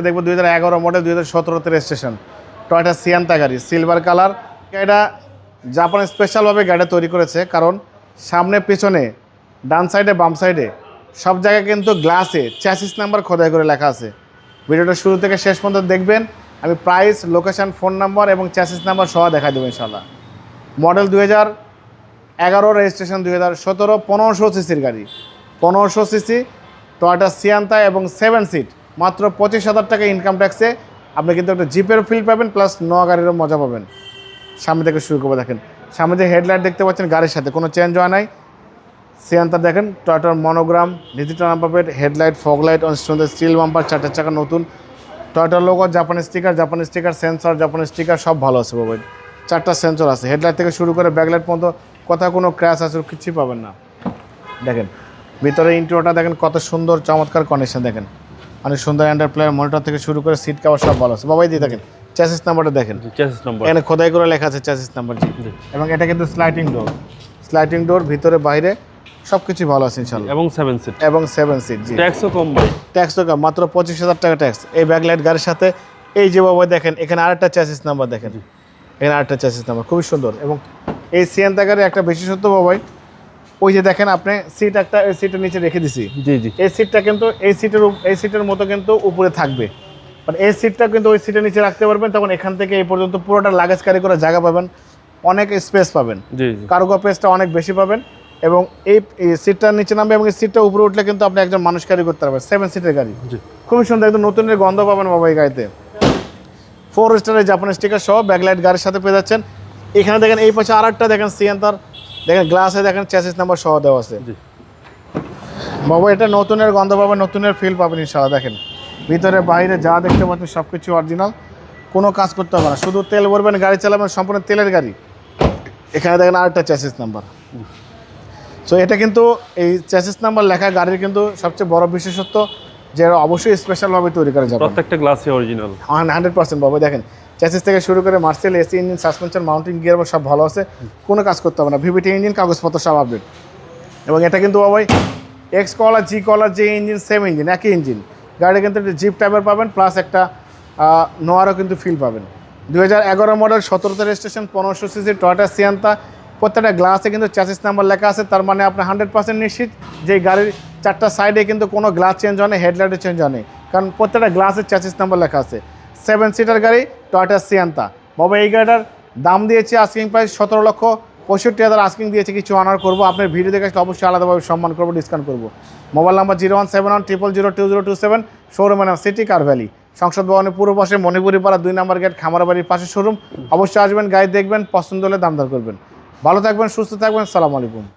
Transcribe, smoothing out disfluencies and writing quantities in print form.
দেখবো 2011 model 2017 registration Toyota Sienta গাড়ি silver colour. এটা জাপান স্পেশালভাবে গাড়িটা তৈরি করেছে, কারণ সামনে পেছনে ডান সাইডে বাম সাইডে সব জায়গায় কিন্তু গ্লাসে চ্যাসিস নাম্বার খোদাই করে লেখা আছে। ভিডিওটা শুরু থেকে শেষ পর্যন্ত দেখবেন, আমি প্রাইস, লোকেশান, ফোন নাম্বার এবং চ্যাসিস নাম্বার সহ দেখা দেবো ইনশাল্লাহ। মডেল 2011, রেজিস্ট্রেশন 2017, 1500 সিসির গাড়ি, 1500 সিসি টয়োটা সিয়ান্তা এবং 7 সিট। মাত্র 25,000 টাকা ইনকাম ট্যাক্সে আপনি কিন্তু একটা জিপের ফিল পাবেন, প্লাস নোয়া গাড়িরও মজা পাবেন। সামনে থেকে শুরু করবো, দেখেন সামনে যে হেডলাইট দেখতে পাচ্ছেন গাড়ির সাথে কোনো চেঞ্জ হয় নাই। সিয়ান্তা দেখেন, টয়োটার monogram, digital number plate, headlight, fog light, সুন্দর স্টিল বাম্পার, 4টা চাকা নতুন, টয়োটার লোগো, জাপানি স্টিকার, সেন্সর, জাপানি স্টিকার সব ভালো আছে বাবা। 4টা সেন্সর আছে, হেডলাইট থেকে শুরু করে ব্যাকলাইট পর্যন্ত কোথাও কোনো ক্র্যাশ আছে কিছুই পাবেন না। দেখেন ভিতরে ইন্টেরিয়রটা দেখেন কত সুন্দর চমৎকার কন্ডিশন, দেখেন অনেক সুন্দর অ্যান্ড্রয়েড প্লেয়ার, মনিটর থেকে শুরু করে সিট কভার সব ভালো আছে বাবাই। দিয়ে দেখেন চ্যাসিস নাম্বারটা দেখেন, চ্যাসিস নাম্বার এখানে খোদাই করে লেখা আছে চ্যাসিস নাম্বার জি। এবং এটা কিন্তু স্লাইডিং ডোর, ভিতরে বাইরে সব কিছু ভালো আছে ইনশাআল্লাহ। এবং 7 সিট জি। ট্যাক্সও কম ভাই, ট্যাক্সও কম, মাত্র 25,000 টাকা ট্যাক্স। এই ব্যাকলাইট গাড়ির সাথে এই যে বাবা দেখেন এখানে আরেকটা চ্যাসিস নাম্বার দেখেন, এখানে আরেকটা চ্যাসিস নাম্বার খুবই সুন্দর। এবং এই সিয়ান্তা গাড়ির একটা বিশেষত্ব বাবাই, ওই যে দেখেন আপনি সিট একটা এই সিটের নিচে রেখে দিছি, জি জি, এই সিটটা কিন্তু এই সিটের মতো কিন্তু উপরে থাকবে, বাট এই সিটটা কিন্তু ওই সিটের নিচে রাখতে পারবেন, তখন এখান থেকে এই পর্যন্ত পুরোটা লাগেজ ক্যারি করার জায়গা পাবেন, অনেক স্পেস পাবেন, জি জি, কার্গো স্পেসটা অনেক বেশি পাবেন। এবং এই সিটটার নিচে নামবে এবং এই সিটটা উপরে উঠলে কিন্তু আপনি একজন মানুষ ক্যারি করতে পারবেন। 7 সিটের গাড়ি, খুবই সুন্দর, একদম নতুনের গন্ধ পাবেন বাবা এই গাড়িতে। 4 স্টারের জাপানি স্টিকার সহ ব্যাকলাইট গাড়ির সাথে পেয়ে যাচ্ছেন। এখানে দেখেন এই পাশে আরেকটা দেখেন সিয়ান্তার, দেখেন গ্লাসে দেখেন চ্যাসিস নাম্বার সহ দেওয়া আছে বাবা। এটা নতুনের গন্ধ পাবেন, নতুনের ফিল পাবেন ইনশাআল্লাহ। দেখেন ভিতরে বাইরে যা দেখতে পাচ্ছেন সব কিছু অরিজিনাল, কোনো কাজ করতে হবে না, শুধু তেল ভরবেন, গাড়ি চালাবেন, সম্পূর্ণ তেলের গাড়ি। এখানে দেখেন আরেকটা চ্যাসিস নাম্বার। সো এটা কিন্তু এই চ্যাসিস নাম্বার লেখা গাড়ির কিন্তু সবচেয়ে বড় বিশেষত্ব, যে অবশ্যই স্পেশালভাবে তৈরি করা যাবে, প্রত্যেকটা গ্লাসই অরিজিনাল 100% বাবা। দেখেন চ্যাসিস থেকে শুরু করে Marcel, AC engine, suspension, mounting gear সব ভালো আছে, কোনো কাজ করতে হবে না। ভিভিটি ইঞ্জিন, কাগজপত্র সব আপডেট। এবং এটা কিন্তু বাবাই এক্স কলার, জি কলার, যে ইঞ্জিন সেম ইঞ্জিন, একই ইঞ্জিন। গাড়ি কিন্তু জিপ টাইপের পাবেন, প্লাস একটা নোয়ারও কিন্তু ফিল পাবেন। 2011 model, 17 registration, 1500 CC Toyota Sienta. প্রত্যেকটা গ্লাসে কিন্তু চ্যাসিস নাম্বার লেখা আছে, তার মানে আপনি 100% নিশ্চিত যে গাড়ির 4টা সাইডে কিন্তু কোনো গ্লাস চেঞ্জ হয় না, হেডলাইটে চেঞ্জ হয় না, কারণ প্রত্যেকটা গ্লাসের চ্যাসিস নাম্বার লেখা আছে। 7 সিটার গাড়ি টয়োটা সিয়ান্তা বাবা। এই গাড়িটার দাম দিয়েছি আস্কিং প্রাইস 17,65,000 আস্কিং দিয়েছি, কিছু অনার করবো। আপনার ভিডিও দেখে আসলে অবশ্যই আলাদাভাবে সম্মান করবো, ডিসকাউন্ট করবো। মোবাইল নাম্বার 0171000202027, শোরুমের নাম সিটি কার ভ্যালি, সংসদ ভবনের পূর্ব পাশে, মণিপুরি পাড়া 2 নম্বর গেট, খামারবাড়ির পাশে শোরুম। অবশ্যই আসবেন, গাড়ি দেখবেন, পছন্দ হলে দাম দর করবেন। ভালো থাকবেন, সুস্থ থাকবেন, আসসালামু আলাইকুম।